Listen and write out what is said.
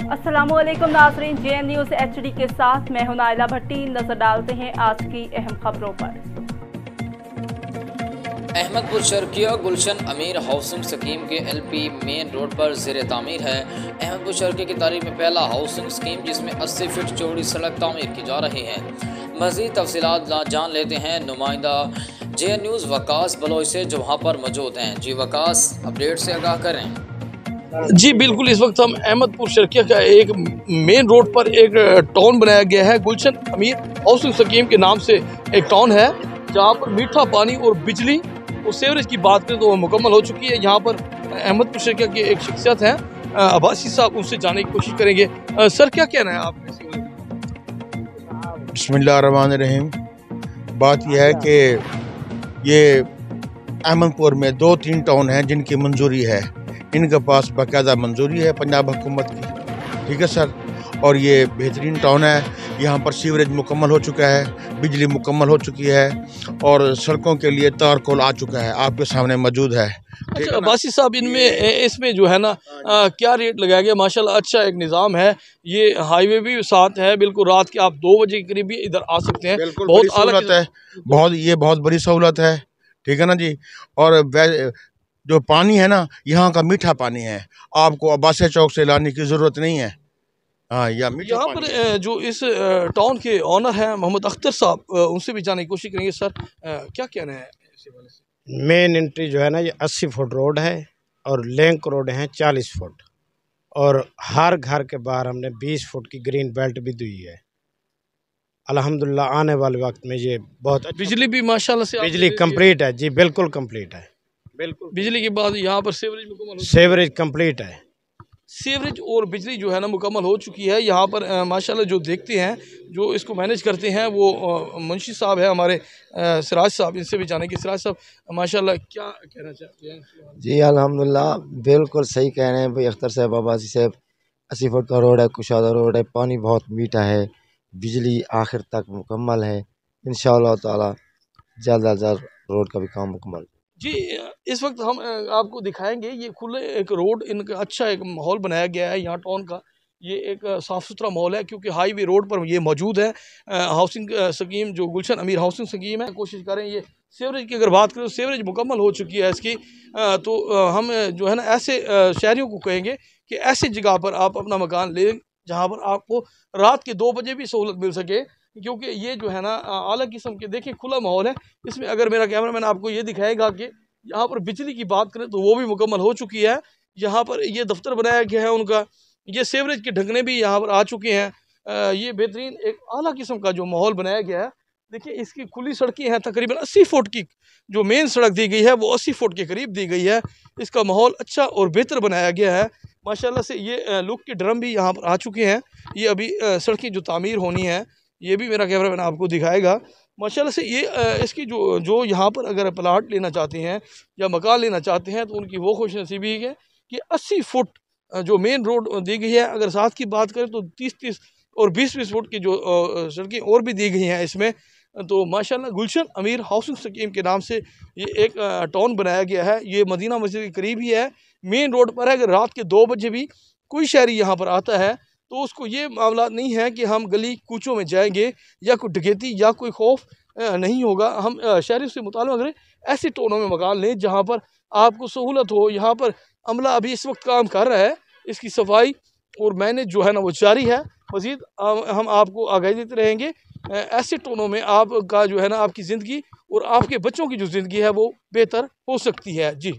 अस्सलामुअलैकुम नाज़रीन, JN news HD के साथ मैं हूं नाइला भट्टी। नजर डालते हैं आज की अहम खबरों पर। अहमदपुर शर्किया गुलशन अमीर हाउसिंग स्कीम के LP मेन रोड पर ज़ेर तामीर है। अहमदपुर शर्किया की तारीख में पहला हाउसिंग स्कीम जिसमें 80 फीट चौड़ी सड़क तामीर की जा रही है। मज़ीद तफसीलात जान लेते हैं नुमाइंदा JN न्यूज़ वकास बलोच से, जो वहाँ पर मौजूद हैं। जी वकास, अपडेट से आगाह करें। जी बिल्कुल, इस वक्त हम अहमदपुर शर्किया का एक मेन रोड पर एक टाउन बनाया गया है। गुलशन अमीर हाउसिंग स्कीम के नाम से एक टाउन है, जहाँ पर मीठा पानी और बिजली और सीवरेज की बात करें तो वो मुकम्मल हो चुकी है। यहाँ पर अहमदपुर शर्किया के एक शख्सियत हैं, अब्बासी साहब, उनसे जानने की कोशिश करेंगे। सर, क्या कहना है आपने? बिस्मिल्लाहिर्रहमानिर्रहीम। बात यह है कि ये अहमदपुर में 2-3 टाउन हैं जिनकी मंजूरी है। इनके पास बाकायदा मंजूरी है पंजाब हुकूमत की, ठीक है सर। और ये बेहतरीन टाउन है। यहाँ पर सीवरेज मुकम्मल हो चुका है, बिजली मुकम्मल हो चुकी है और सड़कों के लिए तारकोल आ चुका है, आपके सामने मौजूद है। अच्छा अब्बासी साहब, इसमें जो है ना क्या रेट लगाया गया? माशाल्लाह अच्छा एक निज़ाम है। ये हाईवे भी साथ है, बिल्कुल रात के आप 2 बजे के करीब भी इधर आ सकते हैं। बिल्कुल बहुत सहूलत है, बहुत बड़ी सहूलत है, ठीक है ना जी। और जो पानी है ना, यहाँ का मीठा पानी है, आपको अब्बासी चौक से लाने की ज़रूरत नहीं है। हाँ, यहाँ पर जो इस टाउन के ऑनर हैं मोहम्मद अख्तर साहब, उनसे भी जानने की कोशिश करेंगे। सर, क्या कहना है इस वाले से? मेन एंट्री जो है ना, ये 80 फुट रोड है और लिंक रोड है 40 फुट, और हर घर के बाहर हमने 20 फुट की ग्रीन बेल्ट भी दी है। अल्हम्दुलिल्लाह आने वाले वक्त में ये बहुत बिजली भी माशाल्लाह से बिजली कंप्लीट है जी, बिल्कुल कंप्लीट है। बिल्कुल बिजली के बाद यहाँ पर सीवरेज सीवरेज कंप्लीट है। सीवरेज और बिजली जो है ना मुकम्मल हो चुकी है। यहाँ पर माशाल्लाह जो देखते हैं, जो इसको मैनेज करते हैं, वो मुंशी साहब है हमारे, सिराज साहब। इनसे भी जाने कि सिराज साहब माशाल्लाह क्या कहना चाहते हैं? जी अल्हम्दुलिल्लाह, बिल्कुल सही कह रहे हैं भाई अख्तर साहब, अब्बासी साहब। 80 फुट का रोड है, कुशादा रोड है, पानी बहुत मीठा है, बिजली आखिर तक मुकम्मल है। इंशाअल्लाह ताला जल्द अज जल्द रोड का भी काम मुकम्मल। जी, इस वक्त हम आपको दिखाएंगे ये खुले एक रोड, इनका अच्छा एक माहौल बनाया गया है यहाँ टाउन का। ये एक साफ़ सुथरा माहौल है क्योंकि हाईवे रोड पर ये मौजूद है। हाउसिंग स्कीम जो गुलशन अमीर हाउसिंग स्कीम है, कोशिश करें। ये सीवरेज की अगर बात करें तो सीवरेज मुकम्मल हो चुकी है इसकी। तो हम जो है ना ऐसे शहरियों को कहेंगे कि ऐसी जगह पर आप अपना मकान लें जहाँ पर आपको रात के 2 बजे भी सहूलत मिल सके, क्योंकि ये जो है ना आला किस्म के, देखिए खुला माहौल है इसमें। अगर मेरा कैमरामैन आपको ये दिखाएगा कि यहाँ पर बिजली की बात करें तो वो भी मुकम्मल हो चुकी है। यहाँ पर ये दफ्तर बनाया गया है उनका, ये सीवरेज के ढकने भी यहाँ पर आ चुके हैं। ये बेहतरीन एक आला किस्म का जो माहौल बनाया गया है। देखिए इसकी खुली सड़कें हैं, तकरीबन 80 फुट की जो मेन सड़क दी गई है वो 80 फुट के करीब दी गई है। इसका माहौल अच्छा और बेहतर बनाया गया है माशाल्लाह से। ये लुक के ड्रम भी यहाँ पर आ चुके हैं। ये अभी सड़कें जो तामीर होनी है, ये भी मेरा कैमरामैन आपको दिखाएगा माशाल्लाह से। ये इसकी जो यहाँ पर अगर प्लाट लेना चाहते हैं या मकान लेना चाहते हैं तो उनकी वो खुश नसीबी है कि 80 फुट जो मेन रोड दी गई है। अगर साथ की बात करें तो 30-30 और 20-20 फुट की जो सड़कें और भी दी गई हैं इसमें। तो माशाल्लाह गुलशन अमीर हाउसिंग स्कीम के नाम से ये एक टाउन बनाया गया है। ये मदीना मस्जिद के करीब ही है, मेन रोड पर है। अगर रात के 2 बजे भी कोई शहरी यहाँ पर आता है तो उसको ये मामला नहीं है कि हम गली कूचों में जाएंगे या कोई डकैती या कोई खौफ नहीं होगा। हम शहरी से मुतालबा करें ऐसे टाउनों में मकान लें जहाँ पर आपको सहूलत हो। यहाँ पर अमला अभी इस वक्त काम कर रहा है, इसकी सफाई और मैनेज जो है ना वो जारी है। मज़ीद हम आपको आगाही देते रहेंगे। ऐसे टाउनों में आपका जो है ना आपकी ज़िंदगी और आपके बच्चों की जो ज़िंदगी है वो बेहतर हो सकती है। जी।